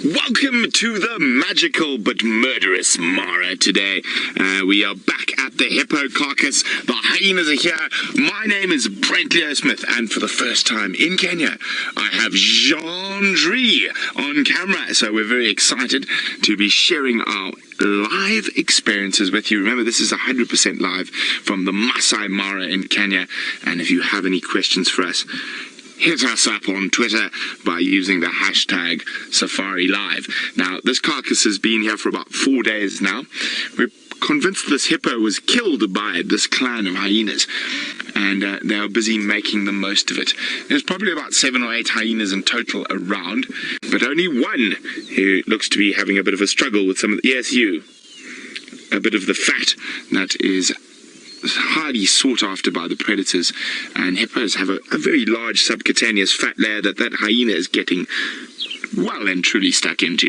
Welcome to the magical but murderous Mara today. We are back at the hippo carcass. The hyenas are here. My name is Brent Smith, and for the first time in Kenya, I have Jean on camera. So we're very excited to be sharing our live experiences with you. Remember, this is 100% live from the Masai Mara in Kenya. And if you have any questions for us, hit us up on Twitter by using the hashtag #SafariLive. Now, this carcass has been here for about 4 days now. We're convinced this hippo was killed by this clan of hyenas, and they are busy making the most of it. There's probably about 7 or 8 hyenas in total around, but only one who looks to be having a bit of a struggle with some of the, yes, you, a bit of the fat that is highly sought after by the predators, and hippos have a very large subcutaneous fat layer that hyena is getting well and truly stuck into.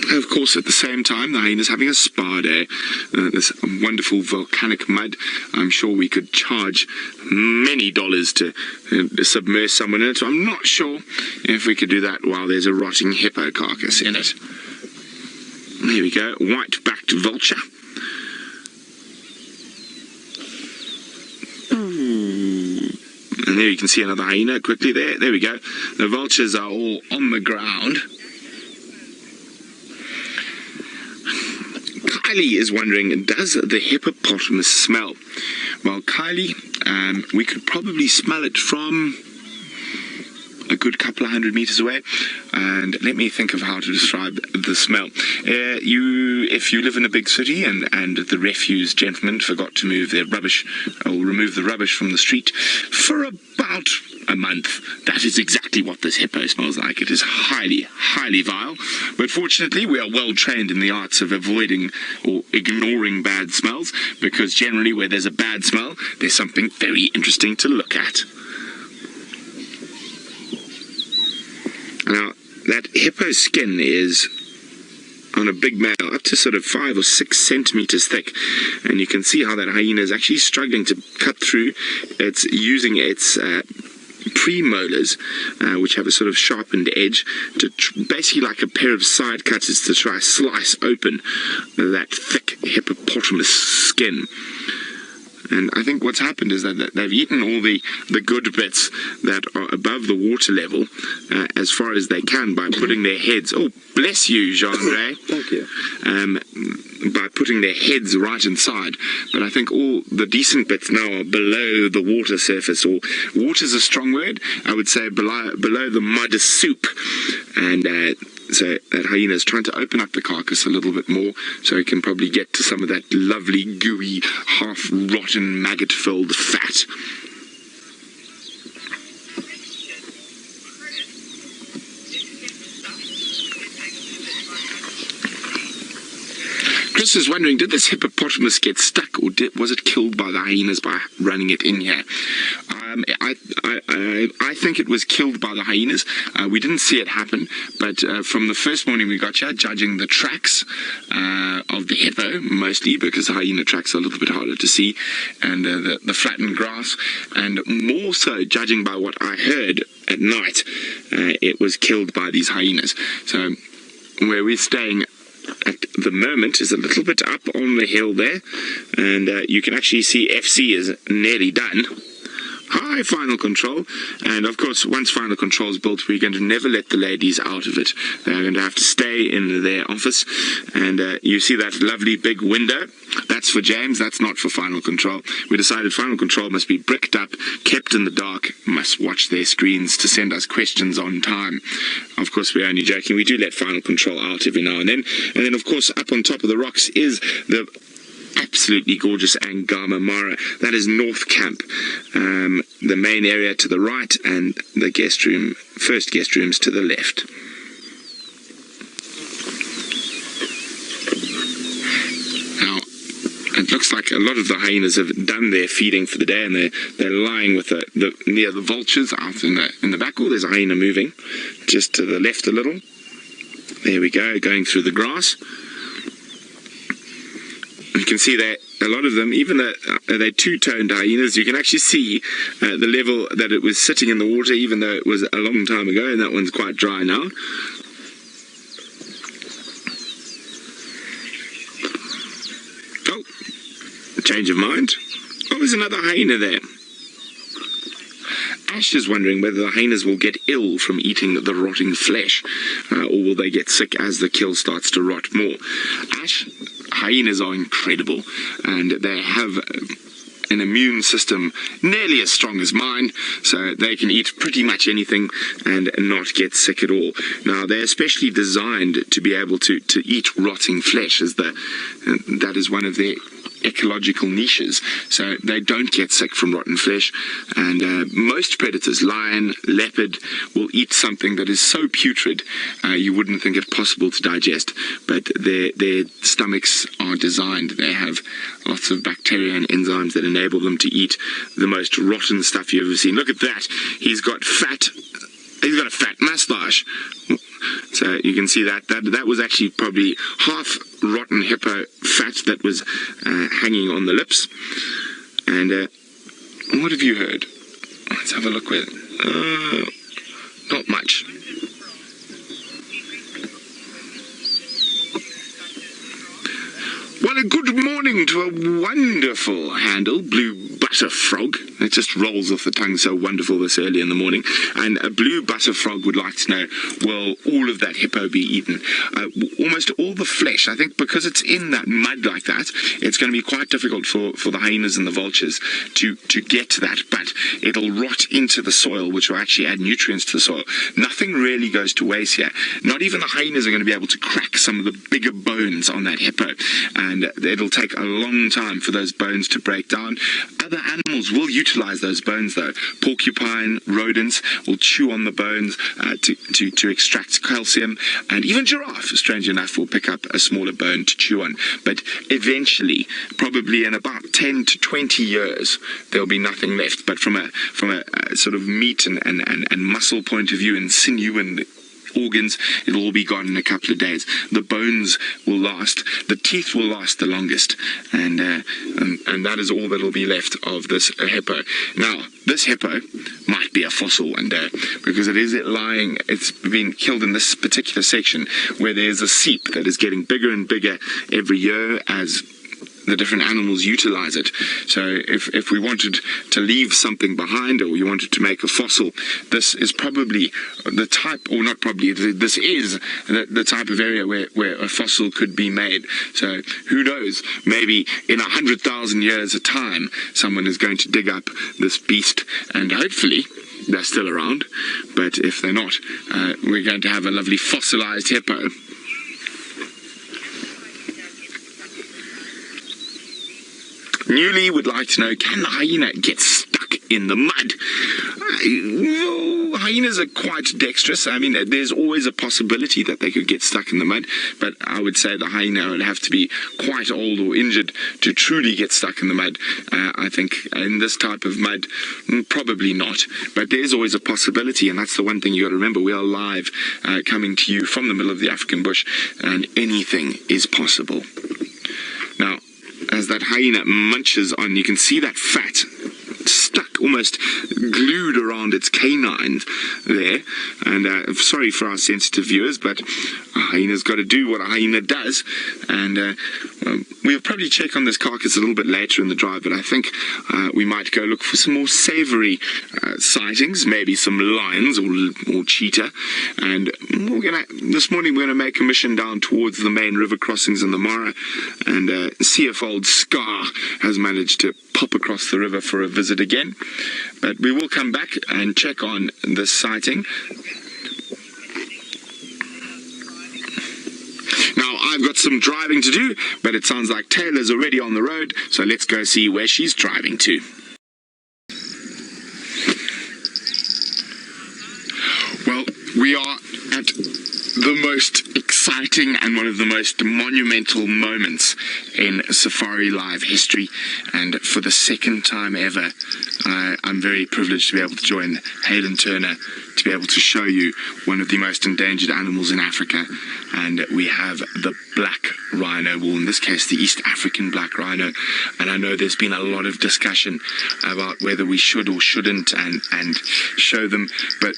Of course, at the same time, the hyena's having a spa day. This wonderful volcanic mud. I'm sure we could charge many dollars to submerge someone in it. So I'm not sure if we could do that while there's a rotting hippo carcass in it. There we go, white-backed vulture. And there you can see another hyena quickly there. There we go. The vultures are all on the ground. Kylie is wondering, does the hippopotamus smell? Well, Kylie, we could probably smell it from a good couple of 100 meters away, and let me think of how to describe the smell. If you live in a big city and the refuse gentlemen forgot to move their rubbish or remove the rubbish from the street for about a month, that is exactly what this hippo smells like. It is highly, highly vile, but fortunately we are well trained in the arts of avoiding or ignoring bad smells, because generally where there's a bad smell, there's something very interesting to look at. Now, that hippo skin is on a big male up to sort of 5 or 6 centimeters thick, and you can see how that hyena is actually struggling to cut through. It's using its premolars, which have a sort of sharpened edge, to basically like a pair of side cutters to try to slice open that thick hippopotamus skin. And I think what's happened is that they've eaten all the good bits that are above the water level as far as they can by putting their heads, oh bless you, Jean-Ray. Thank you. By putting their heads right inside. But I think all the decent bits now are below the water surface, or water's a strong word, I would say below the mud soup. And so that hyena is trying to open up the carcass a little bit more so it can probably get to some of that lovely, gooey, half-rotten, maggot-filled fat. Chris is wondering, did this hippopotamus get stuck, or was it killed by the hyenas by running it in here? I think it was killed by the hyenas. We didn't see it happen, but from the first morning we got here, judging the tracks of the hippo, mostly because the hyena tracks are a little bit harder to see, and the flattened grass, and more so judging by what I heard at night, it was killed by these hyenas. So where we're staying at the moment is a little bit up on the hill there, and you can actually see FC is nearly done. Hi, Final Control. And of course, once Final Control is built, we're going to never let the ladies out of it. They're going to have to stay in their office. And you see that lovely big window? That's for James, that's not for Final Control. We decided Final Control must be bricked up, kept in the dark, must watch their screens to send us questions on time. Of course, we're only joking. We do let Final Control out every now and then. And then, of course, up on top of the rocks is the absolutely gorgeous Masai Mara. That is North Camp, the main area to the right, and the guest room, first guest rooms to the left. Now, it looks like a lot of the hyenas have done their feeding for the day, and they're lying with near the vultures out in the back. Oh, there's a hyena moving just to the left a little. There we go, going through the grass. You can see that a lot of them, even though they're two-toned hyenas, you can actually see the level that it was sitting in the water, even though it was a long time ago, and that one's quite dry now. Oh, change of mind. Oh, there's another hyena there. Ash is wondering whether the hyenas will get ill from eating the rotting flesh, or will they get sick as the kill starts to rot more. Ash, hyenas are incredible, and they have an immune system nearly as strong as mine, so they can eat pretty much anything and not get sick at all. Now, they're especially designed to be able to eat rotting flesh, as that is one of their ecological niches, so they don't get sick from rotten flesh. And most predators, lion, leopard, will eat something that is so putrid you wouldn't think it possible to digest, but their stomachs are designed. They have lots of bacteria and enzymes that enable them to eat the most rotten stuff you've ever seen. Look at that. He's got a fat mustache. So you can see that was actually probably half rotten hippo fat that was hanging on the lips. And what have you heard? Let's have a look with not much. Well, a good morning to a wonderful handle, blue butter frog. It just rolls off the tongue so wonderful this early in the morning. And a blue butter frog would like to know, will all of that hippo be eaten? Almost all the flesh. I think because it's in that mud like that, it's going to be quite difficult for the hyenas and the vultures to get to that. But it'll rot into the soil, which will actually add nutrients to the soil. Nothing really goes to waste here. Not even the hyenas are going to be able to crack some of the bigger bones on that hippo. And it'll take a long time for those bones to break down. Other animals will utilize those bones, though. Porcupine, rodents will chew on the bones to extract calcium, and even giraffe, strange enough, will pick up a smaller bone to chew on. But eventually, probably in about 10 to 20 years, there'll be nothing left. But from a sort of meat and muscle point of view, and sinew and organs, it'll all be gone in a couple of days. The bones will last, the teeth will last the longest, and that is all that'll be left of this hippo. Now, this hippo might be a fossil one day, because it's been killed in this particular section where there's a seep that is getting bigger and bigger every year as the different animals utilize it. So if we wanted to leave something behind, or we wanted to make a fossil, this is probably the type, or not probably, this is the type of area where a fossil could be made. So who knows, maybe in 100,000 years of time, someone is going to dig up this beast, and hopefully they're still around. But if they're not, we're going to have a lovely fossilized hippo. Newly would like to know, can the hyena get stuck in the mud? Hyenas are quite dexterous. I mean, there's always a possibility that they could get stuck in the mud, but I would say the hyena would have to be quite old or injured to truly get stuck in the mud. I think in this type of mud, probably not. But there's always a possibility, and that's the one thing you got to remember. We are live, coming to you from the middle of the African bush, and anything is possible. Now, as that hyena munches on, you can see that fat stuck, almost glued around its canines there. And sorry for our sensitive viewers, but a hyena's got to do what a hyena does. And we'll probably check on this carcass a little bit later in the drive, but I think we might go look for some more savoury sightings, maybe some lions or cheetah. And this morning we're going to make a mission down towards the main river crossings in the Mara and see if old Scar has managed to pop across the river for a visit again. But we will come back and check on this sighting. Now, I've got some driving to do, but it sounds like Taylor's already on the road, so let's go see where she's driving to. Well, we are at the most exciting exciting and one of the most monumental moments in Safari Live history. And for the second time ever, I'm very privileged to be able to join Hayden Turner to be able to show you one of the most endangered animals in Africa. And we have the black rhino, well in this case the East African black rhino. And I know there's been a lot of discussion about whether we should or shouldn't and show them, but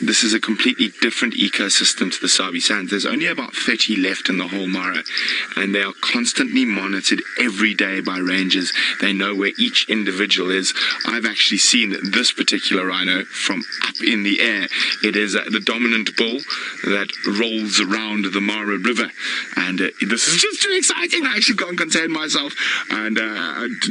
this is a completely different ecosystem to the Sabi Sands. There's only about 30 left in the whole Mara, and they are constantly monitored every day by rangers. They know where each individual is. I've actually seen this particular rhino from up in the air. It is the dominant bull that rolls around the Mara River, and this is just too exciting. I actually can't contain myself. And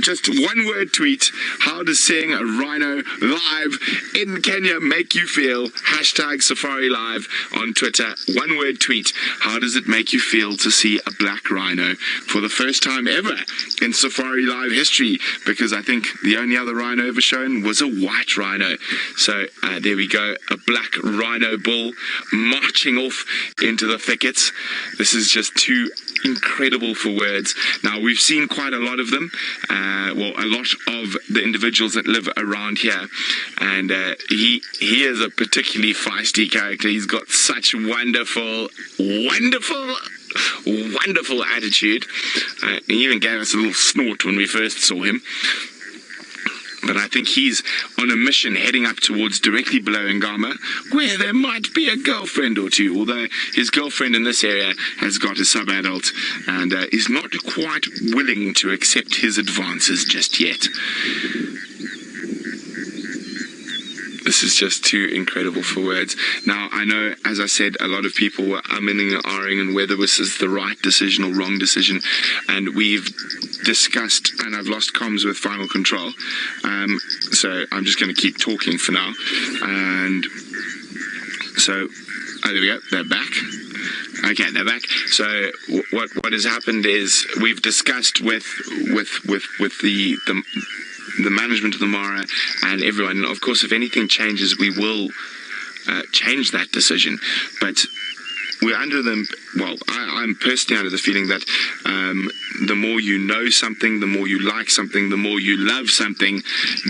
just one word tweet: how does seeing a rhino live in Kenya make you feel? Hashtag Safari Live on Twitter. One word tweet: how does it make you feel to see a black rhino for the first time ever in Safari Live history? Because I think the only other rhino ever shown was a white rhino. So there we go, a black rhino bull marching off into the thickets. This is just too incredible for words. Now, we've seen quite a lot of them, well, a lot of the individuals that live around here, and he is a particularly feisty character. He's got such wonderful attitude. He even gave us a little snort when we first saw him. But I think he's on a mission heading up towards directly below Ngama, where there might be a girlfriend or two, although his girlfriend in this area has got a sub-adult and is not quite willing to accept his advances just yet. This is just too incredible for words. Now, I know, as I said, a lot of people were umming and ahhing on whether this is the right decision or wrong decision, and we've discussed, and I've lost comms with Final Control, so I'm just going to keep talking for now. And so, there we go, they're back. Okay, they're back. So what has happened is we've discussed with the management of the Mara and everyone. And of course, if anything changes, we will change that decision. But we're under the, well, I'm personally under the feeling that the more you know something, the more you like something, the more you love something,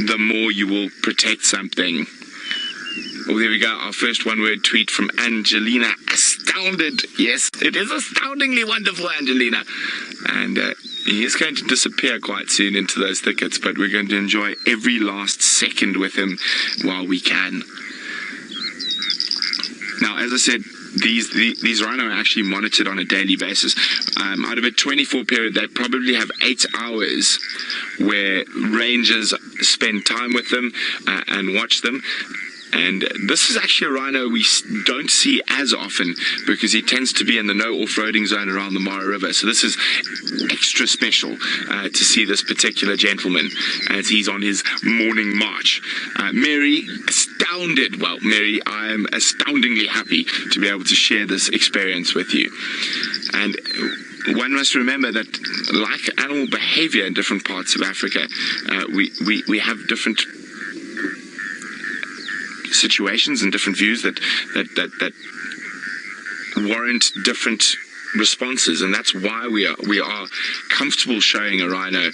the more you will protect something. Oh, there we go. Our first one-word tweet from Angelina. Astounded. Yes, it is astoundingly wonderful, Angelina. And he is going to disappear quite soon into those thickets, but we're going to enjoy every last second with him while we can. Now, as I said, these rhino are actually monitored on a daily basis. Out of a 24 period, they probably have 8 hours where rangers spend time with them and watch them. And this is actually a rhino we don't see as often because he tends to be in the no off-roading zone around the Mara River. So this is extra special to see this particular gentleman as he's on his morning march. Mary, astounded. Well, Mary, I am astoundingly happy to be able to share this experience with you. And one must remember that, like animal behavior in different parts of Africa, we have different situations and different views that warrant different responses, and that's why we are comfortable showing a rhino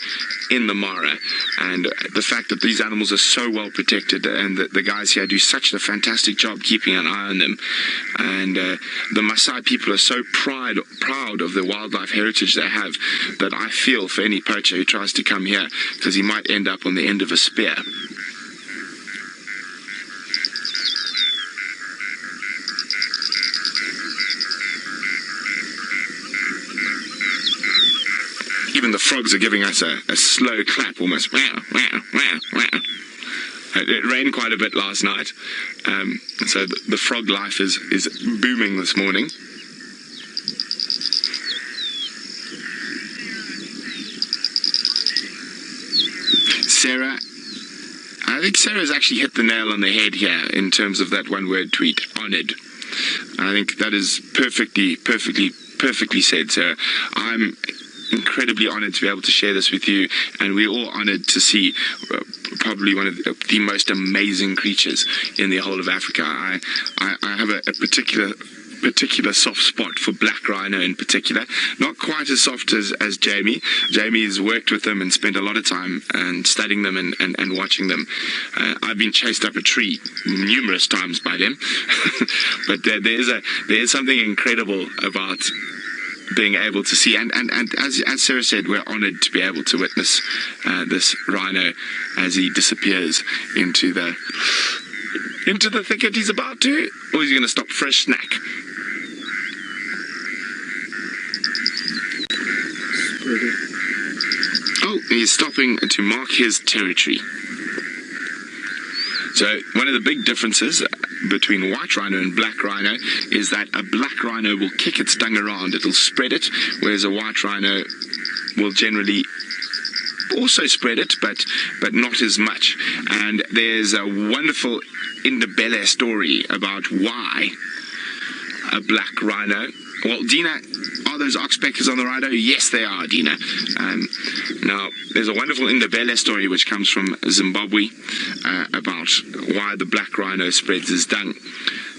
in the Mara. And the fact that these animals are so well protected, and the guys here do such a fantastic job keeping an eye on them. And the Masai people are so proud of the wildlife heritage they have, that I feel for any poacher who tries to come here, because he might end up on the end of a spear. Even the frogs are giving us a slow clap, almost. It rained quite a bit last night, so the frog life is booming this morning. Sarah, I think Sarah's actually hit the nail on the head here in terms of that one-word tweet, honoured. I think that is perfectly said, Sarah. I'm incredibly honoured to be able to share this with you, and we're all honoured to see probably one of the most amazing creatures in the whole of Africa. I have a particular particular soft spot for black rhino in particular. Not quite as soft as Jamie. Jamie's worked with them and spent a lot of time and studying them and watching them. I've been chased up a tree numerous times by them. But there is something incredible about being able to see, and as Sarah said, we're honoured to be able to witness this rhino as he disappears into the thicket. He's about to, or is he going to stop for a snack? Oh, he's stopping to mark his territory. So one of the big differences between white rhino and black rhino is that a black rhino will kick its dung around, it'll spread it, whereas a white rhino will generally also spread it, but not as much. And there's a wonderful Indabella story about why a black rhino. Well, Dina, are those oxpeckers on the rhino? Yes, they are, Dina. Now, there's a wonderful Indabella story which comes from Zimbabwe about why the black rhino spreads his dung.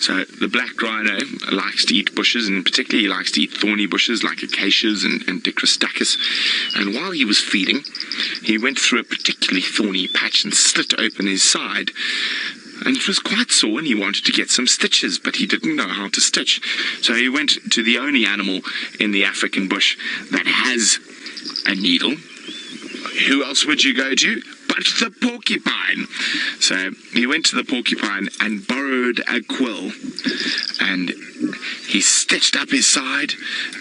So the black rhino likes to eat bushes, and particularly he likes to eat thorny bushes like acacias and dicrostachys. And while he was feeding, he went through a particularly thorny patch and slit open his side. And it was quite sore, and he wanted to get some stitches, but he didn't know how to stitch. So he went to the only animal in the African bush that has a needle. Who else would you go to but the porcupine? So he went to the porcupine and borrowed a quill, and he stitched up his side,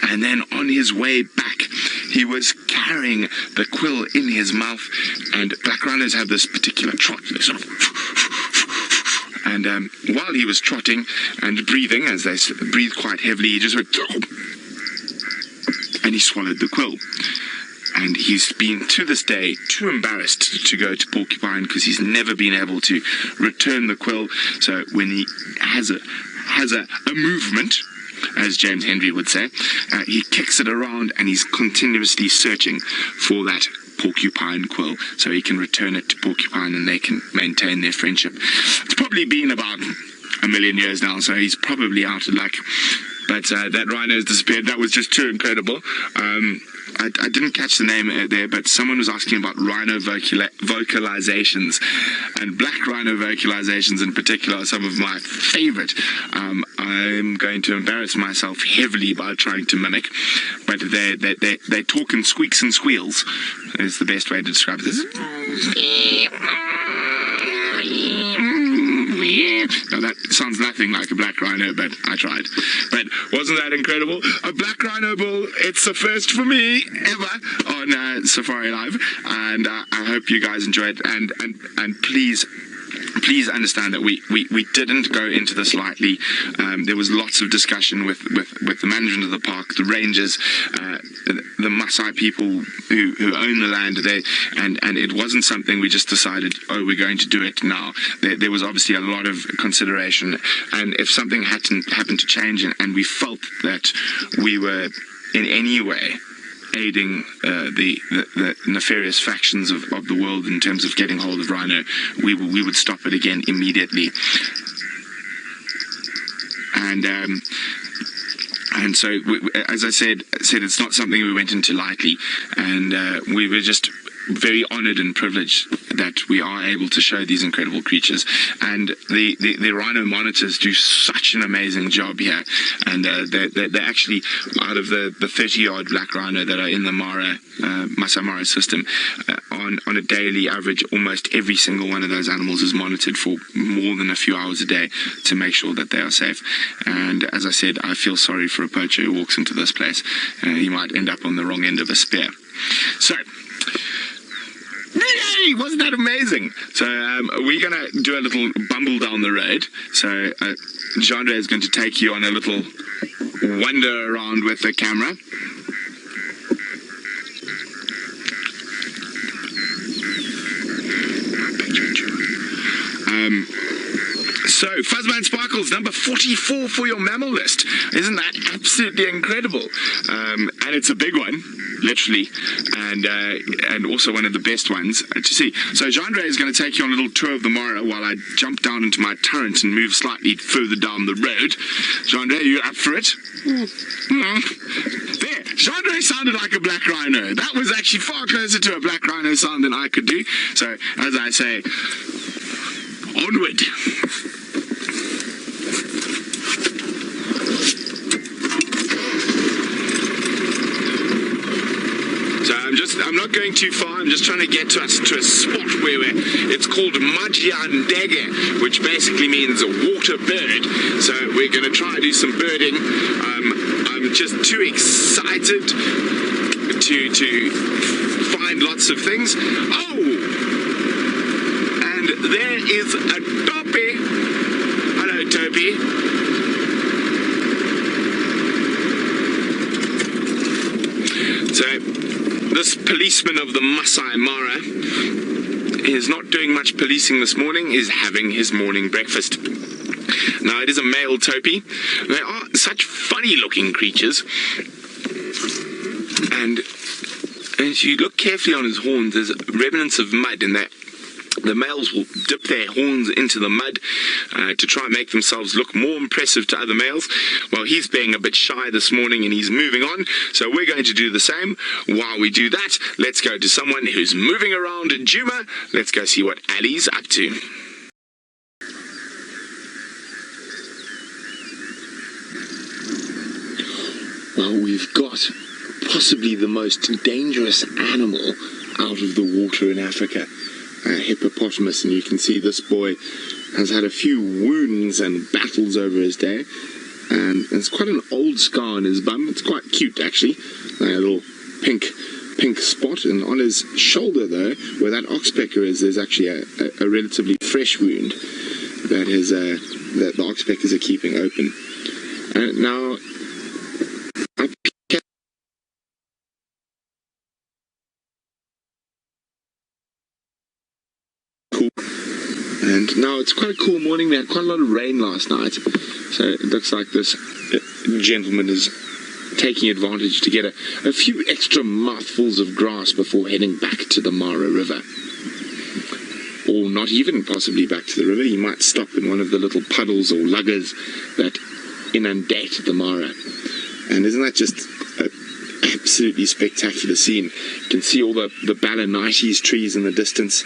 and then on his way back he was carrying the quill in his mouth. And black rhinos have this particular trot, they sort of, and while he was trotting and breathing, as they breathe quite heavily, he just went, and he swallowed the quill. And he's been, to this day, too embarrassed to go to porcupine because he's never been able to return the quill. So when he has a movement, as James Henry would say, he kicks it around, and he's continuously searching for that porcupine quill so he can return it to porcupine and they can maintain their friendship. It's probably been about 1 million years now, so he's probably out of luck. But that rhino has disappeared. That was just too incredible. I didn't catch the name there, but someone was asking about rhino vocalizations, and black rhino vocalizations in particular are some of my favorite. I'm going to embarrass myself heavily by trying to mimic, but they talk in squeaks and squeals is the best way to describe this. Now that sounds nothing like a black rhino, but I tried. But wasn't that incredible? A black rhino bull, it's a first for me ever on Safari Live, and I hope you guys enjoyed it. And please understand that we didn't go into this lightly. There was lots of discussion with the management of the park, the rangers, the Masai people who own the land there, and it wasn't something we just decided, oh, we're going to do it now. There was obviously a lot of consideration, and if something happened to change and we felt that we were in any way aiding the nefarious factions of the world in terms of getting hold of rhino, we would stop it again immediately. And so, as I said, it's not something we went into lightly, and we were just very honoured and privileged that we are able to show these incredible creatures. And the rhino monitors do such an amazing job here, and they're actually, out of the 30-yard black rhino that are in the Masai Mara system, on a daily average, almost every single one of those animals is monitored for more than a few hours a day to make sure that they are safe. And as I said, I feel sorry for a poacher who walks into this place. He might end up on the wrong end of a spear. So, yay! Wasn't that amazing? So we're going to do a little bumble down the road. So Jandre is going to take you on a little wander around with the camera. So, Fuzzman Sparkles, number 44 for your mammal list. Isn't that absolutely incredible? And it's a big one, literally, and also one of the best ones to see. So, Jean-Ray is going to take you on a little tour of the Mara while I jump down into my turret and move slightly further down the road. Jean-Ray, you up for it? There, Jean-Ray sounded like a black rhino. That was actually far closer to a black rhino sound than I could do. So, as I say, onward. So I'm not going too far. I'm just trying to get to us to a spot where it's called Madjandege, which basically means a water bird. So we're going to try and do some birding. I'm just too excited to find lots of things. Oh! And there is a Topi. Hello, Topi. So, this policeman of the Masai Mara is not doing much policing this morning, is having his morning breakfast. Now, it is a male Topi. They are such funny-looking creatures. And as you look carefully on his horns, there's remnants of mud, and the males will dip their horns into the mud to try and make themselves look more impressive to other males. Well, he's being a bit shy this morning and he's moving on, so we're going to do the same. While we do that, let's go to someone who's moving around in Djuma. Let's go see what Ali's up to. Well, we've got possibly the most dangerous animal out of the water in Africa. A hippopotamus, and you can see this boy has had a few wounds and battles over his day, and it's quite an old scar on his bum. It's quite cute, actually, a little pink spot, and on his shoulder, though, where that oxpecker is, there's actually a relatively fresh wound that the oxpeckers are keeping open. Now, and now it's quite a cool morning. We had quite a lot of rain last night, so it looks like this gentleman is taking advantage to get a few extra mouthfuls of grass before heading back to the Mara River. Or not even possibly back to the river. He might stop in one of the little puddles or luggers that inundate the Mara. And isn't that just an absolutely spectacular scene? You can see all the Balanites trees in the distance.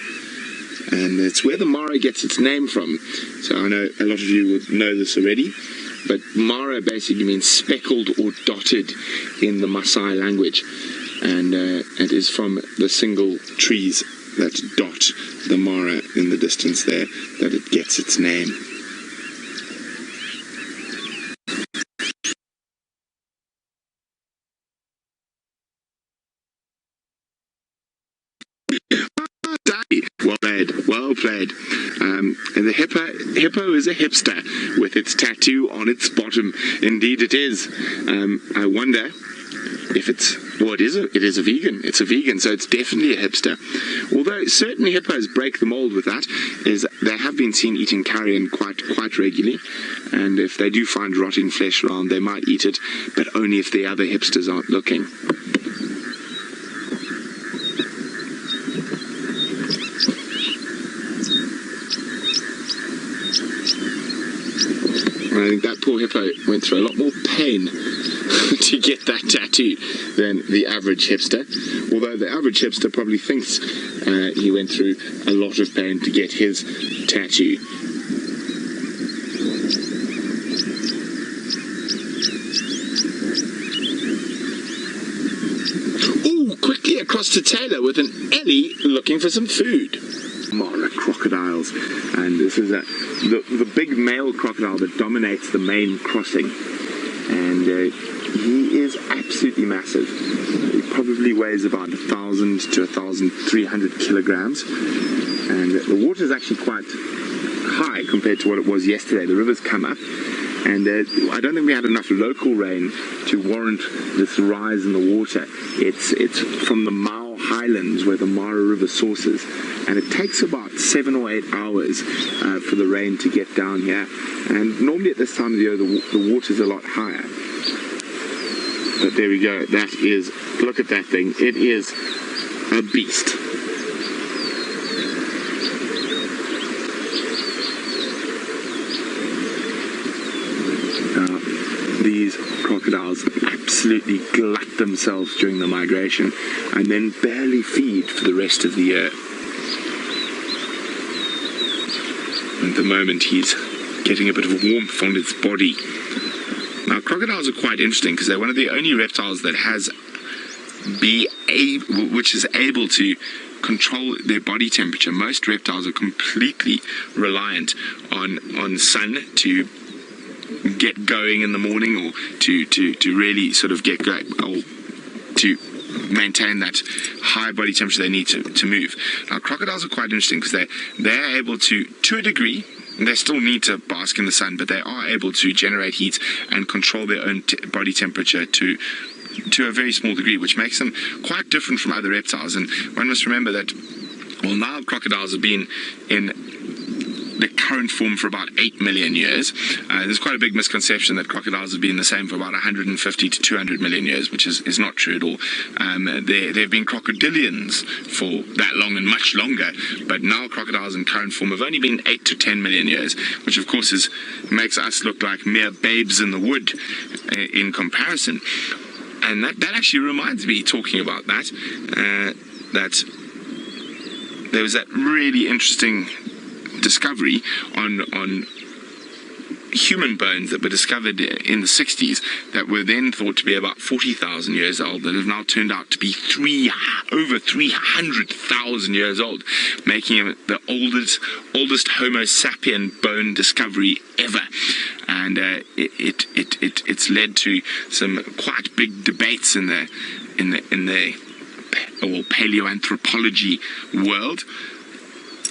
And it's where the Mara gets its name from. So I know a lot of you would know this already, but Mara basically means speckled or dotted in the Masai language, and it is from the single trees that dot the Mara in the distance there that it gets its name. Well played. And the hippo is a hipster with its tattoo on its bottom. Indeed it is. I wonder if it is a vegan. It's a vegan, so it's definitely a hipster. Although certain hippos break the mold with that, is they have been seen eating carrion quite regularly, and if they do find rotting flesh around, they might eat it, but only if the other hipsters aren't looking. I think that poor hippo went through a lot more pain to get that tattoo than the average hipster. Although the average hipster probably thinks he went through a lot of pain to get his tattoo. Ooh, quickly across to Taylor with an Ellie looking for some food. Mara crocodiles, and this is the big male crocodile that dominates the main crossing, and he is absolutely massive. He probably weighs about 1,000 to 1,300 kilograms, and the water is actually quite high compared to what it was yesterday. The river's come up, and I don't think we had enough local rain to warrant this rise in the water. It's from the mile high islands where the Mara River sources, and it takes about 7 or 8 hours for the rain to get down here. And normally at this time of the year, the water's a lot higher. But there we go. That is, look at that thing. It is a beast. These crocodiles absolutely glut themselves during the migration and then barely feed for the rest of the year. At the moment he's getting a bit of warmth on its body. Now crocodiles are quite interesting because they're one of the only reptiles that which is able to control their body temperature. Most reptiles are completely reliant on sun to get going in the morning, or to really sort of get going, or to maintain that high body temperature they need to move. Now crocodiles are quite interesting because they're able to a degree, they still need to bask in the sun, but they are able to generate heat and control their own body temperature to a very small degree, which makes them quite different from other reptiles. And one must remember that, well, now crocodiles have been in the current form for about 8 million years. There's quite a big misconception that crocodiles have been the same for about 150 to 200 million years, which is not true at all. There have been crocodilians for that long and much longer, but now crocodiles in current form have only been 8 to 10 million years, which of course makes us look like mere babes in the wood in comparison. And that actually reminds me, talking about that there was that really interesting discovery on human bones that were discovered in the 60s that were then thought to be about 40,000 years old, that have now turned out to be over 300,000 years old, making it the oldest Homo sapien bone discovery ever. And it's led to some quite big debates in the paleoanthropology world.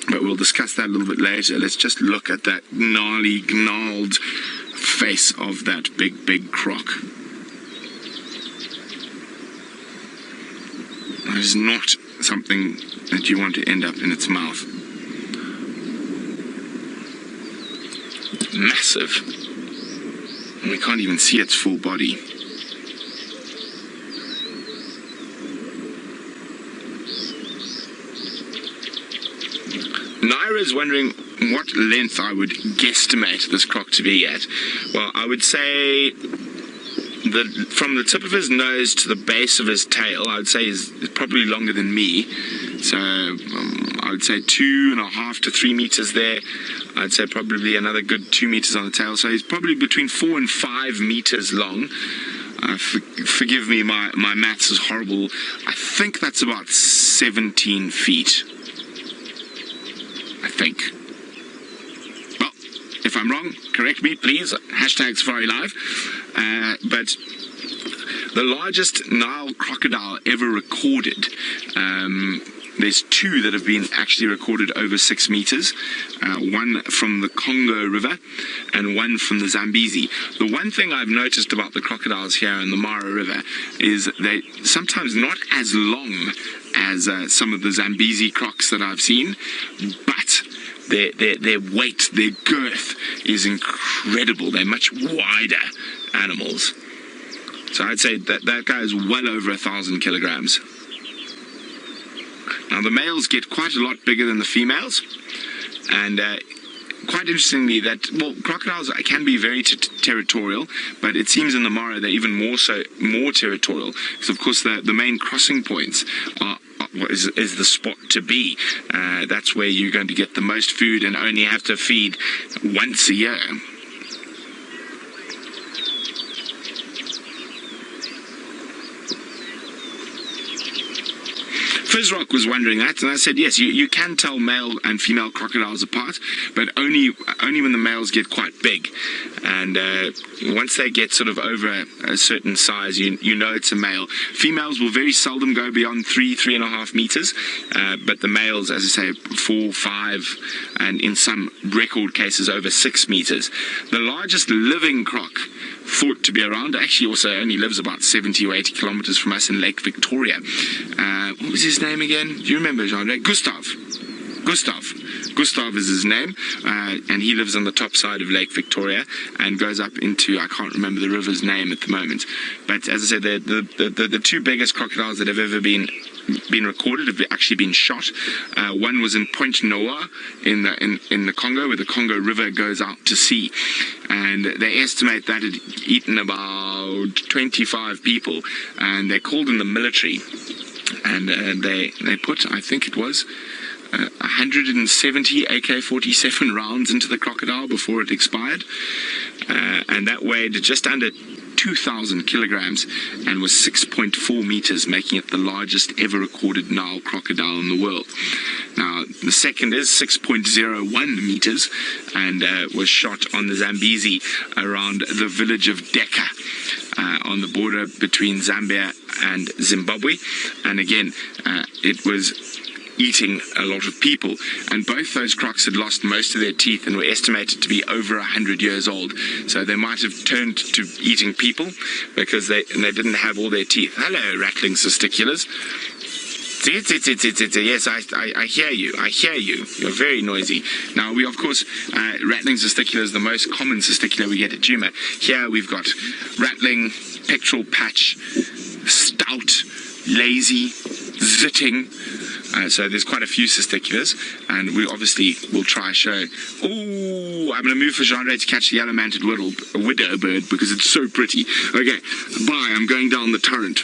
But we'll discuss that a little bit later. Let's just look at that gnarled face of that big croc. That is not something that you want to end up in its mouth. Massive. And we can't even see its full body. Naira is wondering what length I would guesstimate this croc to be at. Well, I would say from the tip of his nose to the base of his tail, I would say is probably longer than me. So I would say 2.5 to 3 meters there. I'd say probably another good 2 meters on the tail. So he's probably between 4 and 5 meters long. Forgive me, my maths is horrible. I think that's about 17 feet. I think. Well, if I'm wrong, correct me, please. Hashtag Safari Live. But the largest Nile crocodile ever recorded, there's 2 that have been actually recorded over 6 meters. One from the Congo River and one from the Zambezi. The one thing I've noticed about the crocodiles here in the Mara River is they're sometimes not as long as some of the Zambezi crocs that I've seen, but their weight, their girth is incredible. They're much wider animals. So I'd say that guy is well over 1,000 kilograms. Now the males get quite a lot bigger than the females, and quite interestingly crocodiles can be very territorial, but it seems in the Mara they're even more territorial, because of course the main crossing points is the spot to be. That's where you're going to get the most food and only have to feed once a year. Fizzrock was wondering that, and I said yes, you can tell male and female crocodiles apart, but only when the males get quite big. And once they get sort of over a certain size, you know it's a male. Females will very seldom go beyond 3.5 meters, but the males, as I say, 4, 5, and in some record cases over 6 meters. The largest living croc thought to be around. Actually, also only lives about 70 or 80 kilometers from us in Lake Victoria. What was his name again? Do you remember, Jean-Ray? Gustav is his name, and he lives on the top side of Lake Victoria and goes up into, I can't remember the river's name at the moment, but as I said, the two biggest crocodiles that have ever been recorded have actually been shot. One was in Point Noah in the Congo, where the Congo River goes out to sea, and they estimate that it eaten about 25 people, and they're called in the military, and they put, I think it was 170 AK-47 rounds into the crocodile before it expired, and that weighed just under 2,000 kilograms and was 6.4 meters, making it the largest ever recorded Nile crocodile in the world. Now, the second is 6.01 meters and was shot on the Zambezi around the village of Deka on the border between Zambia and Zimbabwe. And again, it was eating a lot of people, and both those crocs had lost most of their teeth and were estimated to be over 100 years old, so they might have turned to eating people because they didn't have all their teeth. Hello, rattling testiculars. Yes, I hear you. You're very noisy. Now, we, of course, rattling testicular is the most common testicular we get at Djuma. Here we've got rattling, pectoral patch, stout, lazy, zitting. So there's quite a few testiculars, and we obviously will try show. Oh, I'm going to move for Jean-Ray to catch the yellow-manted widow bird because it's so pretty. Okay, bye, I'm going down the torrent.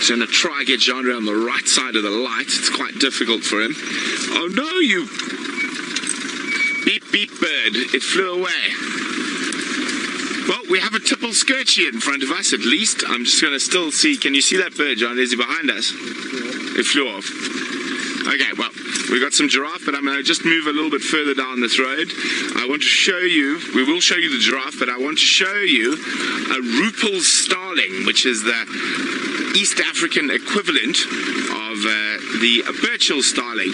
So I'm going to try and get Jean-Ray on the right side of the light. It's quite difficult for him. Oh no, you... Beep, beep, bird. It flew away. Well, we have a tipple skirchie in front of us, at least. I'm just going to still see... Can you see that bird, John? Is he behind us? It flew off. Okay, well, we've got some giraffe, but I'm going to just move a little bit further down this road. I want to show you... We will show you the giraffe, but I want to show you a Rupel's starling, which is the East African equivalent of the Birchill starling.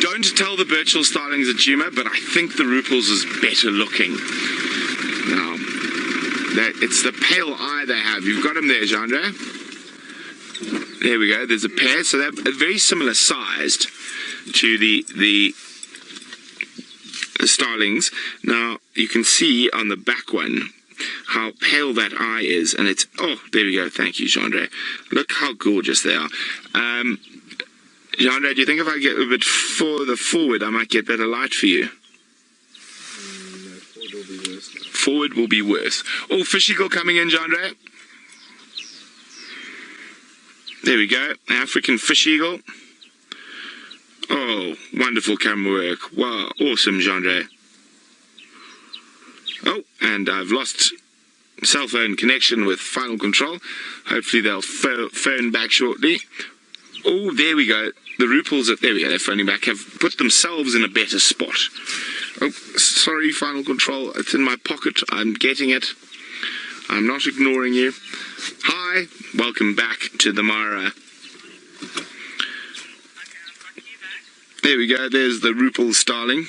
Don't tell the Birchill starlings at Djuma, but I think the Rupels is better looking. Now, it's the pale eye they have. You've got them there, Jean-Ray. There we go. There's a pair, so they're very similar sized to the starlings. Now, you can see on the back one how pale that eye is, and it's, oh, there we go. Thank you, Jean-Ray. Look how gorgeous they are. Jean-Ray, do you think if I get a bit further forward, I might get better light for you? No, forward will be worse. Forward will be worse. Oh, fish eagle coming in, Jean-Ray. There we go, African fish eagle. Oh, wonderful camera work. Wow, awesome, Jean-Ray. Oh, and I've lost cell phone connection with Final Control. Hopefully they'll phone back shortly. Oh, there we go. The Rupels, there we go, they're phoning back, have put themselves in a better spot. Oh, sorry, Final Control, it's in my pocket. I'm getting it. I'm not ignoring you. Hi, welcome back to the Mara. There we go, there's the Rupel starling.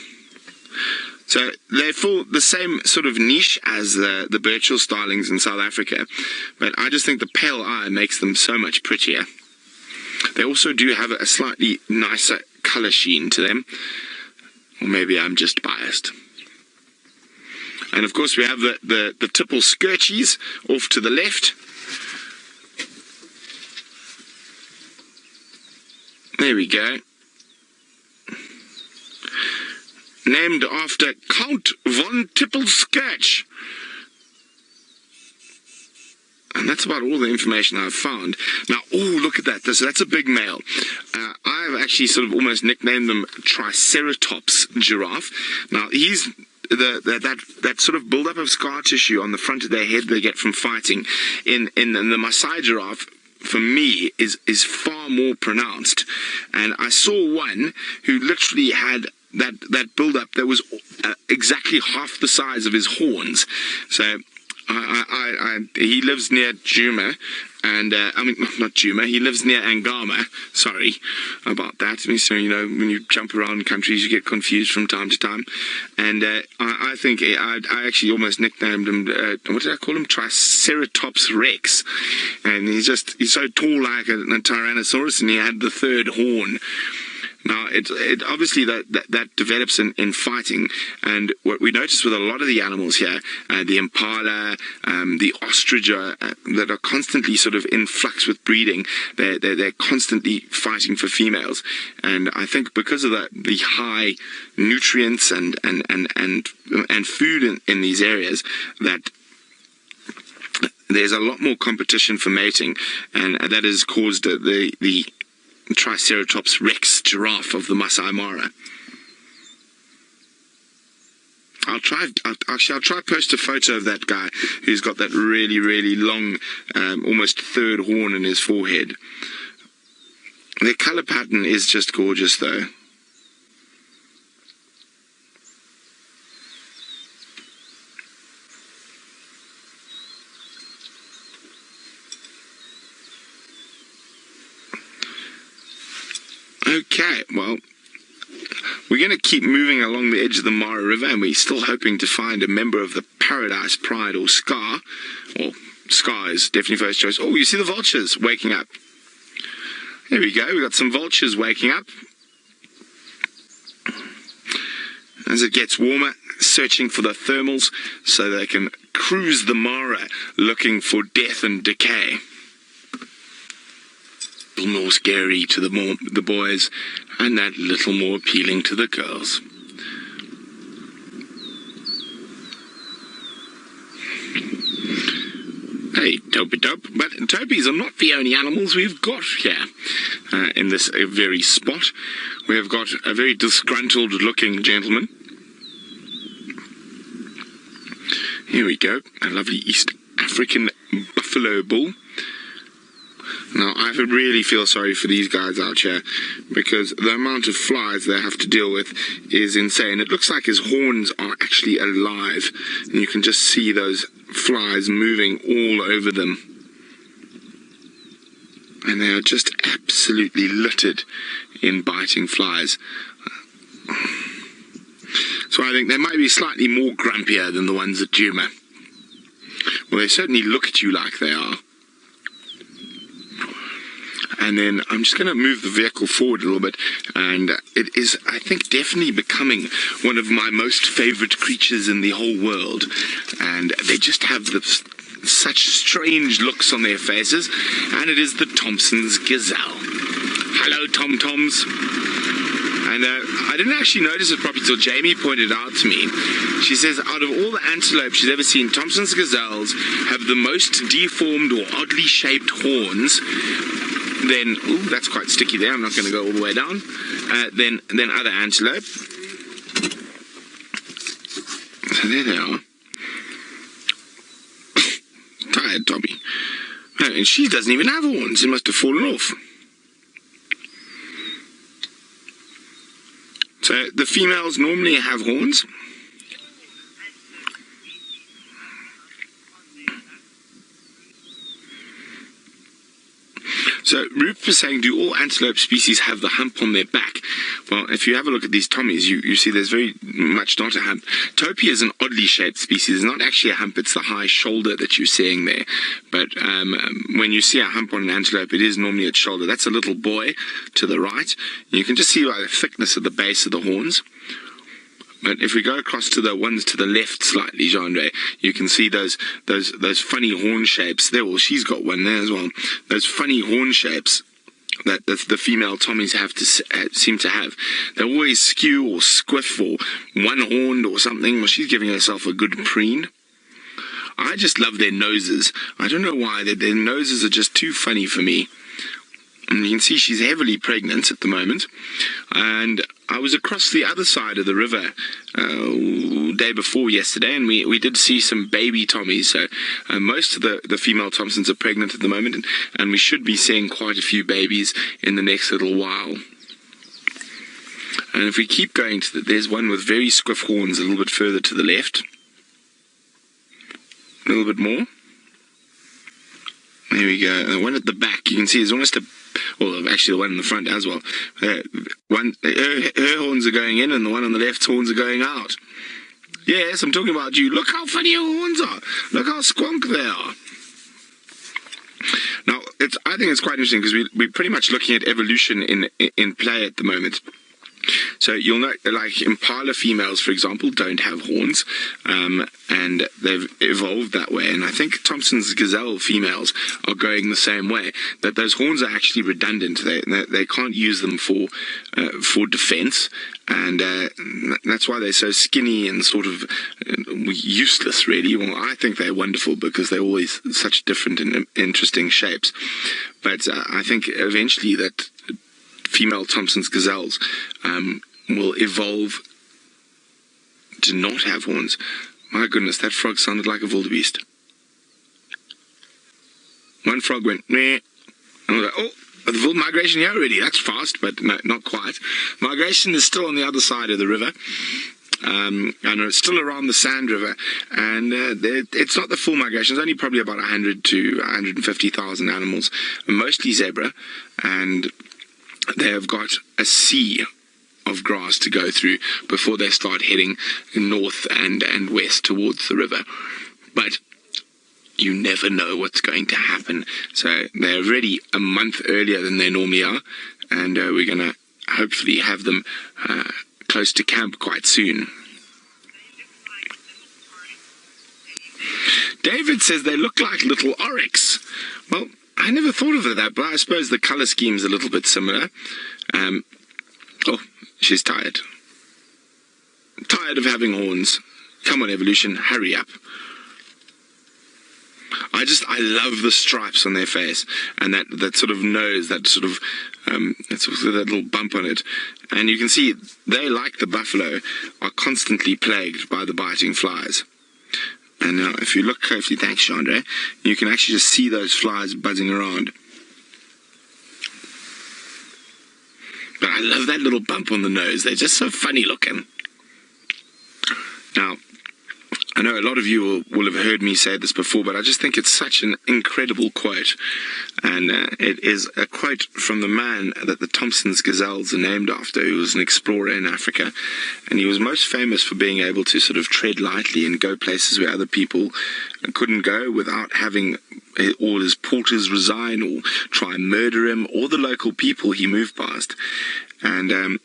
So they fall the same sort of niche as the Birchill starlings in South Africa, but I just think the pale eye makes them so much prettier. They also do have a slightly nicer colour sheen to them, or maybe I'm just biased. And of course we have the tipple skirchies off to the left. There we go. Named after Count von Tippelskirch. And that's about all the information I've found. Now, oh, look at that. So that's a big male. I've actually sort of almost nicknamed them Triceratops giraffe. Now, he's that sort of build-up of scar tissue on the front of their head they get from fighting in the Masai giraffe, for me, is far more pronounced. And I saw one who literally had that build-up that was exactly half the size of his horns. So He lives near Djuma, and I mean not Djuma. He lives near Angama. Sorry about that. So when you jump around countries, you get confused from time to time. And I think I actually almost nicknamed him. What did I call him? Triceratops Rex. And he's so tall like a Tyrannosaurus, and he had the third horn. Now, it obviously that develops in fighting, and what we notice with a lot of the animals here, the impala, the ostrich, that are constantly sort of in flux with breeding, they're constantly fighting for females, and I think because of the high nutrients and food in these areas, that there's a lot more competition for mating, and that has caused the Triceratops Rex giraffe of the Masai Mara. I'll try post a photo of that guy who's got that really, really long, almost third horn in his forehead. Their color pattern is just gorgeous though. Okay, well, we're going to keep moving along the edge of the Mara River, and we're still hoping to find a member of the Paradise Pride, or Scar. Or Scar is definitely first choice. Oh, you see the vultures waking up. There we go, we've got some vultures waking up. As it gets warmer, searching for the thermals so they can cruise the Mara looking for death and decay. A little more scary to the boys, and that little more appealing to the girls. Hey, Tope-Tope, but topies are not the only animals we've got here in this very spot. We have got a very disgruntled looking gentleman. Here we go, a lovely East African buffalo bull. Now, I really feel sorry for these guys out here, because the amount of flies they have to deal with is insane. It looks like his horns are actually alive, and you can just see those flies moving all over them. And they are just absolutely littered in biting flies. So I think they might be slightly more grumpier than the ones at Djuma. Well, they certainly look at you like they are. And then I'm just going to move the vehicle forward a little bit, and it is, I think, definitely becoming one of my most favorite creatures in the whole world. And they just have such strange looks on their faces, and it is the Thompson's gazelle. Hello, Tom-Toms. And I didn't actually notice it properly till Jamie pointed out to me. She says out of all the antelope she's ever seen, Thompson's gazelles have the most deformed or oddly shaped horns. Then, ooh, that's quite sticky there, I'm not going to go all the way down. Then other antelope. So there they are. Tired Tommy. And she doesn't even have horns, it must have fallen off. So the females normally have horns. So Ruth was saying, do all antelope species have the hump on their back? Well, if you have a look at these Tommies, you see there's very much not a hump. Topi is an oddly shaped species. It's not actually a hump, it's the high shoulder that you're seeing there. But when you see a hump on an antelope, it is normally its shoulder. That's a little boy to the right. You can just see by the thickness of the base of the horns. But if we go across to the ones to the left slightly, Genre, you can see those funny horn shapes there. Well, she's got one there as well. Those funny horn shapes that the female Tommies seem to have. They always skew or squiff or one-horned or something. Well, she's giving herself a good preen. I just love their noses. I don't know why. Their noses are just too funny for me. And you can see she's heavily pregnant at the moment. And I was across the other side of the river day before yesterday, and we did see some baby Tommies. So most of the female Thompsons are pregnant at the moment, and we should be seeing quite a few babies in the next little while. And if we keep going there's one with very squiff horns a little bit further to the left. A little bit more. There we go. And the one at the back, you can see, is almost well, actually the one in the front as well. Her horns are going in, and the one on the left's horns are going out. Yes, I'm talking about you. Look how funny your horns are. Look how squonk they are. Now, I think it's quite interesting because we're pretty much looking at evolution in play at the moment. So you'll note, like impala females, for example, don't have horns, and they've evolved that way. And I think Thompson's gazelle females are going the same way. That those horns are actually redundant. They can't use them for defense, and that's why they're so skinny and sort of useless, really. Well, I think they're wonderful because they're always such different and interesting shapes. But I think eventually that female Thompson's gazelles will evolve to not have horns. My goodness, that frog sounded like a wildebeest. One frog went, meh. And I was like, oh, the wild migration here already. That's fast, but no, not quite. Migration is still on the other side of the river. And it's still around the Sand River, and it's not the full migration. It's only probably about 100 to 150,000 animals, mostly zebra, and they have got a sea of grass to go through before they start heading north and west towards the river. But you never know what's going to happen. So they're already a month earlier than they normally are, and we're going to hopefully have them close to camp quite soon. David says they look like little oryx. Well, I never thought of that, but I suppose the colour scheme's a little bit similar. Oh, she's tired. Tired of having horns. Come on, evolution, hurry up. I love the stripes on their face, and that sort of nose, that sort of that little bump on it. And you can see they, like the buffalo, are constantly plagued by the biting flies. And now, if you look carefully, thanks, Chandra, you can actually just see those flies buzzing around. But I love that little bump on the nose. They're just so funny looking. Now, I know a lot of you will have heard me say this before, but I just think it's such an incredible quote. And it is a quote from the man that the Thompson's gazelles are named after, who was an explorer in Africa. And he was most famous for being able to sort of tread lightly and go places where other people couldn't go without having all his porters resign or try and murder him, or the local people he moved past. And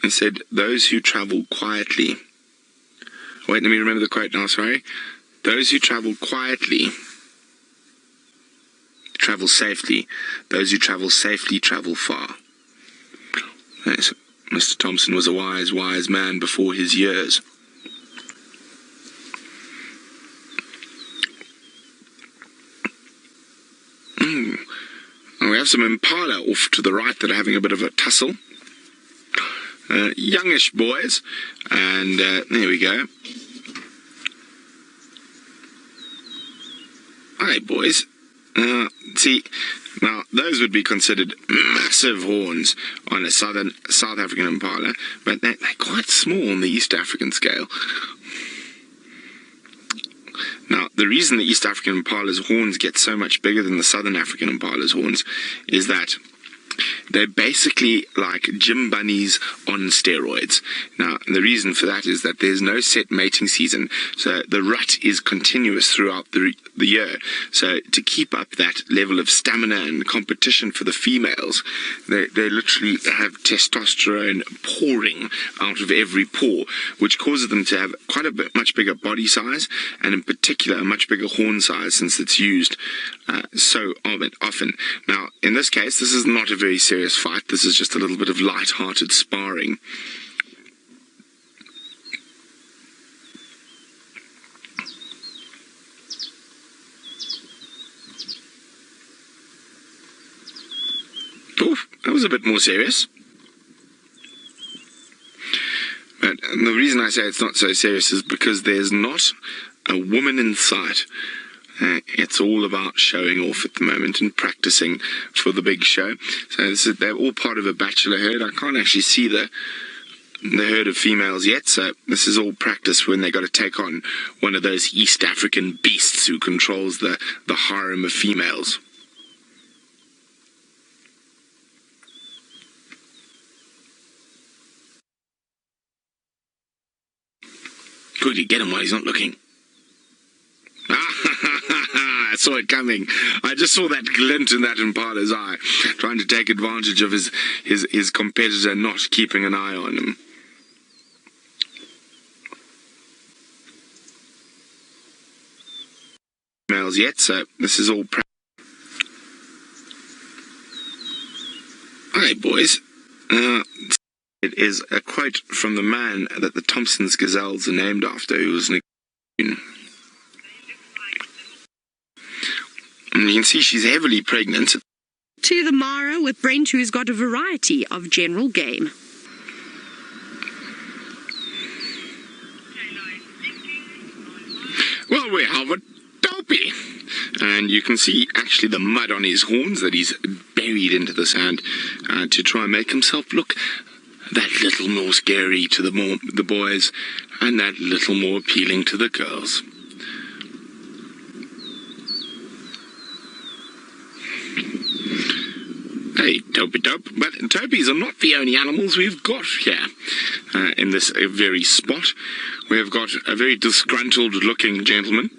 he said, those who travel quietly... Wait, let me remember the quote now, sorry. Those who travel quietly travel safely. Those who travel safely travel far. Yes, Mr. Thompson was a wise, wise man before his years. And we have some impala off to the right that are having a bit of a tussle. Youngish boys, and there we go. Hi, boys. See, now those would be considered massive horns on a South African impala, but they're quite small on the East African scale. Now, the reason the East African impala's horns get so much bigger than the Southern African impala's horns is that they're basically like gym bunnies on steroids. Now, the reason for that is that there's no set mating season, so the rut is continuous throughout the year. So to keep up that level of stamina and competition for the females, they literally have testosterone pouring out of every pore, which causes them to have quite a much bigger body size, and in particular a much bigger horn size, since it's used so often. Now, in this case, this is not a very serious fight. This is just a little bit of light-hearted sparring. Oof, that was a bit more serious. But the reason I say it's not so serious is because there's not a woman in sight. It's all about showing off at the moment and practicing for the big show. So they're all part of a bachelor herd. I can't actually see the the herd of females yet, so this is all practice when they got to take on one of those East African beasts who controls the harem of females. Quickly get him while he's not looking. I saw it coming. I just saw that glint in that impala's eye, trying to take advantage of his competitor not keeping an eye on him. Males yet, so this is all Hi boys. It is a quote from the man that the Thompson's gazelles are named after, who was an and you can see she's heavily pregnant. To the Mara with Brent, who's got a variety of general game. Well, we have a Dopey. And you can see actually the mud on his horns that he's buried into the sand to try and make himself look that little more scary to the boys and that little more appealing to the girls. Hey, Dopey Dope. But topies are not the only animals we've got here in this very spot. We have got a very disgruntled looking gentleman.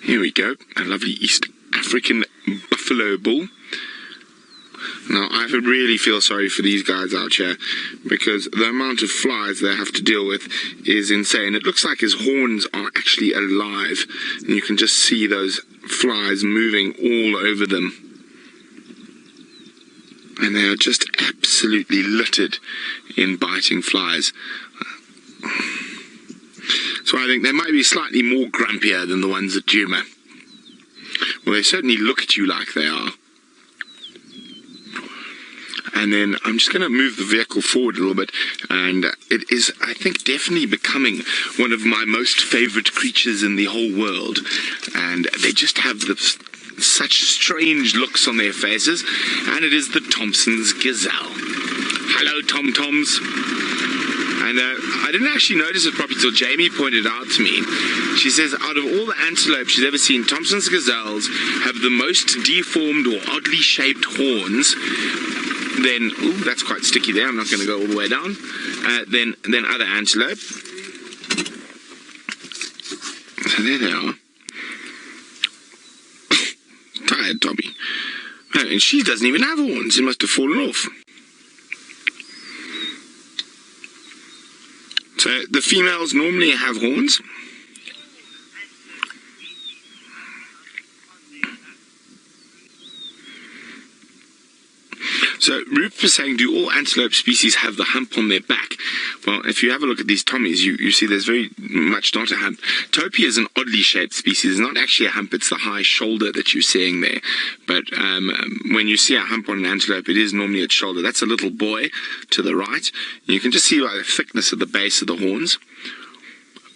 Here we go, a lovely East African buffalo bull. Now, I really feel sorry for these guys out here, because the amount of flies they have to deal with is insane. It looks like his horns are actually alive, and you can just see those flies moving all over them. And they are just absolutely littered in biting flies. So I think they might be slightly more grumpier than the ones at Djuma. Well, they certainly look at you like they are. And then I'm just going to move the vehicle forward a little bit, and it is, I think, definitely becoming one of my most favorite creatures in the whole world. And they just have such strange looks on their faces, and it is the Thompson's gazelle. Hello, Tom-Toms. And I didn't actually notice it properly till Jamie pointed it out to me. She says out of all the antelope she's ever seen, Thompson's gazelles have the most deformed or oddly shaped horns. Then, ooh, that's quite sticky there. I'm not going to go all the way down. Then other antelope. So there they are. Tired Tommy. Oh, and she doesn't even have horns. It must have fallen off. So the females normally have horns. So Ruth was saying, do all antelope species have the hump on their back? Well, if you have a look at these Tommies, you see there's very much not a hump. Topia is an oddly shaped species. It's not actually a hump, it's the high shoulder that you're seeing there. But when you see a hump on an antelope, it is normally its shoulder. That's a little boy to the right. You can just see by the thickness of the base of the horns.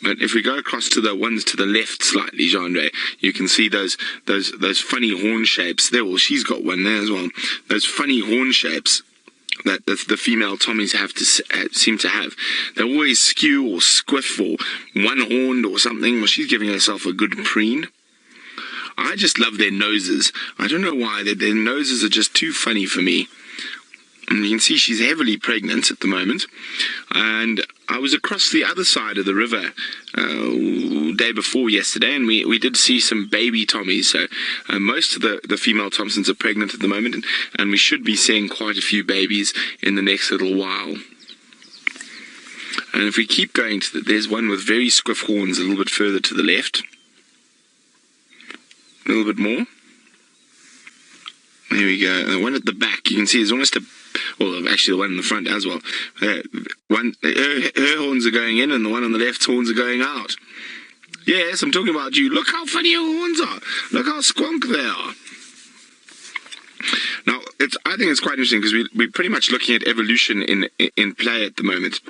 But if we go across to the ones to the left slightly, Genre, you can see those funny horn shapes there. Well, she's got one there as well. Those funny horn shapes that the female Tommies have to seem to have. They always skew or squiff or one-horned or something. Well, she's giving herself a good preen. I just love their noses. I don't know why. Their noses are just too funny for me. And you can see she's heavily pregnant at the moment. And I was across the other side of the river day before yesterday, and we did see some baby Tommies. So most of the female Thompsons are pregnant at the moment, and we should be seeing quite a few babies in the next little while. And if we keep going, there's one with very squiff horns a little bit further to the left. A little bit more. There we go. And the one at the back, you can see, is almost well, actually the one in the front as well. Her horns are going in, and the one on the left's horns are going out. Yes, I'm talking about you. Look how funny your horns are. Look how squonk they are. Now, I think it's quite interesting, because we're pretty much looking at evolution in play at the moment.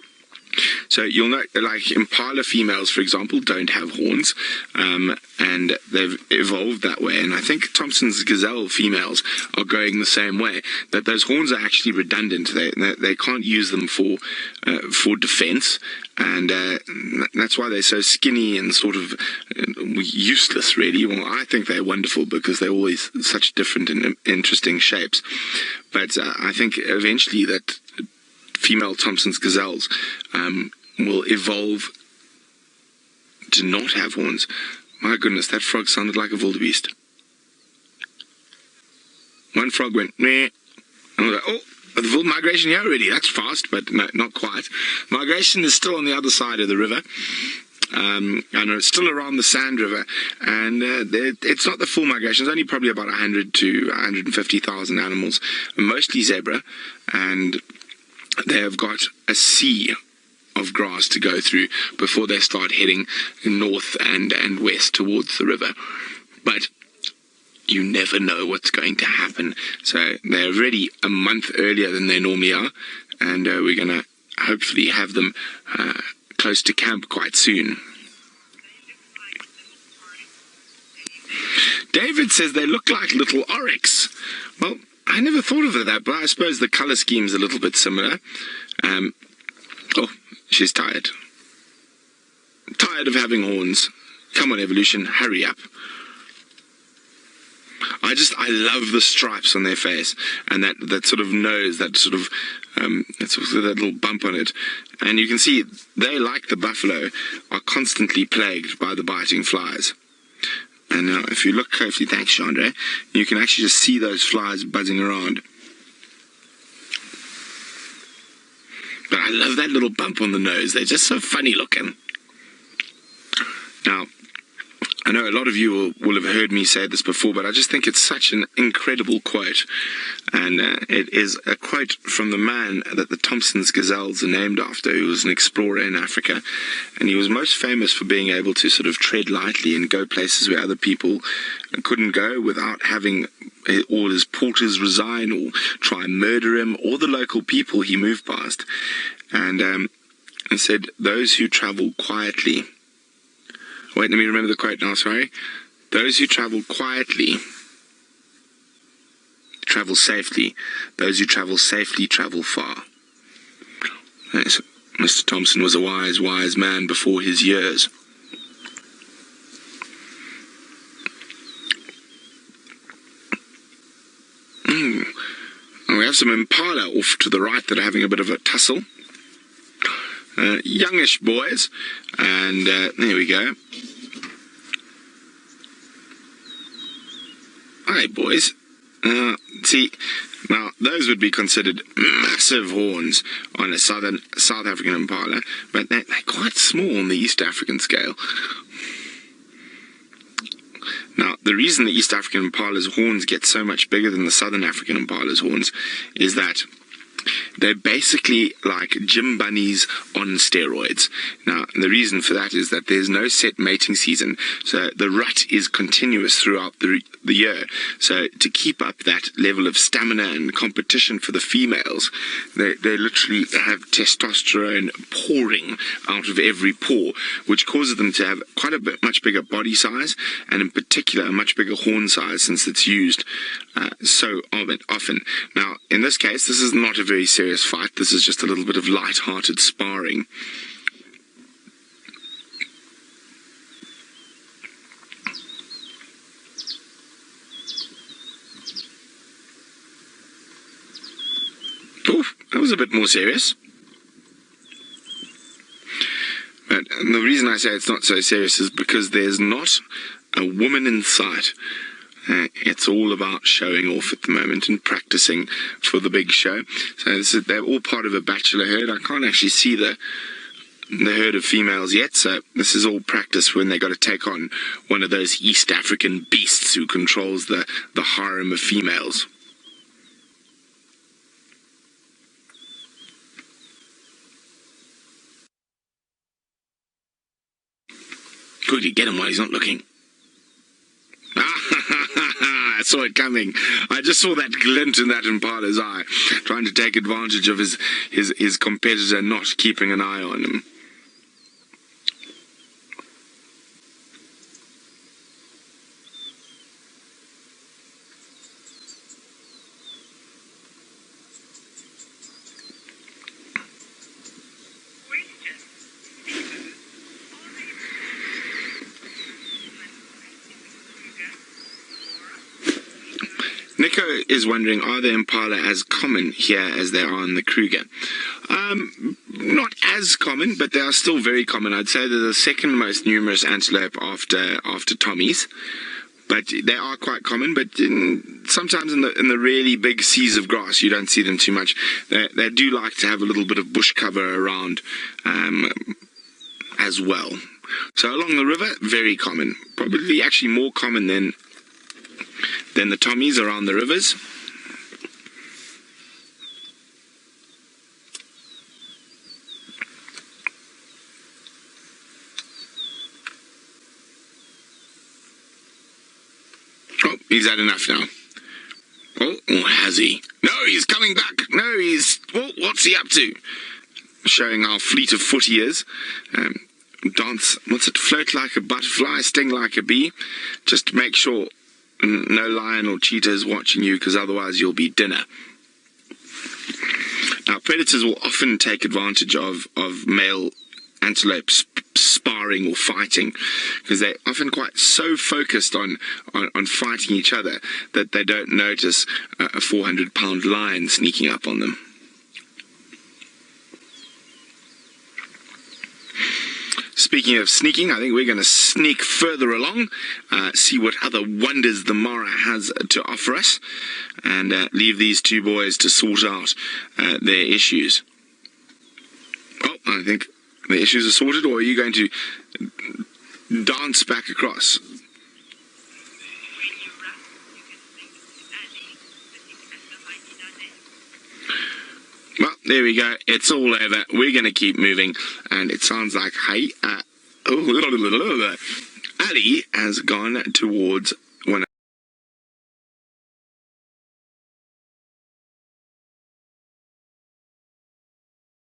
So you'll note, like impala females, for example, don't have horns, and they've evolved that way. And I think Thompson's gazelle females are going the same way. That those horns are actually redundant. They can't use them for defense, and that's why they're so skinny and sort of useless, really. Well, I think they're wonderful because they're always such different and interesting shapes. But I think eventually that female Thompson's gazelles will evolve to not have horns. My goodness, that frog sounded like a wildebeest. One frog went, meh. And I was like, oh, the migration here already. That's fast, but no, not quite. Migration is still on the other side of the river. And it's still around the Sand River, and it's not the full migration. It's only probably about 100 to 150,000 animals, mostly zebra, and they have got a sea of grass to go through before they start heading north and west towards the river. But you never know what's going to happen. So they're already a month earlier than they normally are, and we're going to hopefully have them close to camp quite soon. David says they look like little oryx. Well, I never thought of that, but I suppose the colour scheme's a little bit similar. Oh, she's tired. Tired of having horns. Come on, evolution, hurry up. I love the stripes on their face, and that sort of nose, that sort of that little bump on it. And you can see they, like the buffalo, are constantly plagued by the biting flies. And if you look closely, thanks, Chandra, you can actually just see those flies buzzing around. But I love that little bump on the nose. They're just so funny looking. Now, I know a lot of you will have heard me say this before, but I just think it's such an incredible quote. And it is a quote from the man that the Thompson's gazelles are named after, who was an explorer in Africa. And he was most famous for being able to sort of tread lightly and go places where other people couldn't go without having all his porters resign or try and murder him, or the local people he moved past. And he said, those who travel quietly... Wait, let me remember the quote now, sorry. Those who travel quietly travel safely. Those who travel safely travel far. Yes, Mr. Thompson was a wise, wise man before his years. And we have some impala off to the right that are having a bit of a tussle. Youngish boys, and there we go. Hi, boys. See, now those would be considered massive horns on a South African impala, but they're quite small on the East African scale. Now, the reason the East African impala's horns get so much bigger than the Southern African impala's horns is that they're basically like gym bunnies on steroids. Now, the reason for that is that there's no set mating season, so the rut is continuous throughout the year. So to keep up that level of stamina and competition for the females, they literally have testosterone pouring out of every pore, which causes them to have quite a much bigger body size, and in particular a much bigger horn size, since it's used so often. Now, in this case, this is not a very serious fight. This is just a little bit of light-hearted sparring. Oof, that was a bit more serious. But the reason I say it's not so serious is because there's not a woman in sight. It's all about showing off at the moment and practicing for the big show. So they're all part of a bachelor herd. I can't actually see the herd of females yet, so this is all practice when they got to take on one of those East African beasts who controls the harem of females. Quickly get him while he's not looking. saw it coming. I just saw that glint in that impala's eye, trying to take advantage of his competitor not keeping an eye on him. Nico is wondering, are the impala as common here as they are in the Kruger? Not as common, but they are still very common. I'd say they're the second most numerous antelope after Tommies. But they are quite common, but sometimes in the really big seas of grass, you don't see them too much. They do like to have a little bit of bush cover around as well. So along the river, very common. Probably actually more common than the Tommies around the rivers. Oh, he's had enough now. Oh, or has he? No, he's coming back. No, what's he up to? Showing how fleet of foot he is. Dance, float like a butterfly, sting like a bee. Just to make sure no lion or cheetah is watching you, because otherwise you'll be dinner. Now, predators will often take advantage of male antelopes sparring or fighting, because they're often quite so focused on fighting each other that they don't notice a 400-pound lion sneaking up on them. Speaking of sneaking, I think we're going to sneak further along, see what other wonders the Mara has to offer us, and leave these two boys to sort out their issues. Oh, I think the issues are sorted, or are you going to dance back across? Well, there we go. It's all over. We're going to keep moving, and it sounds like Ali has gone towards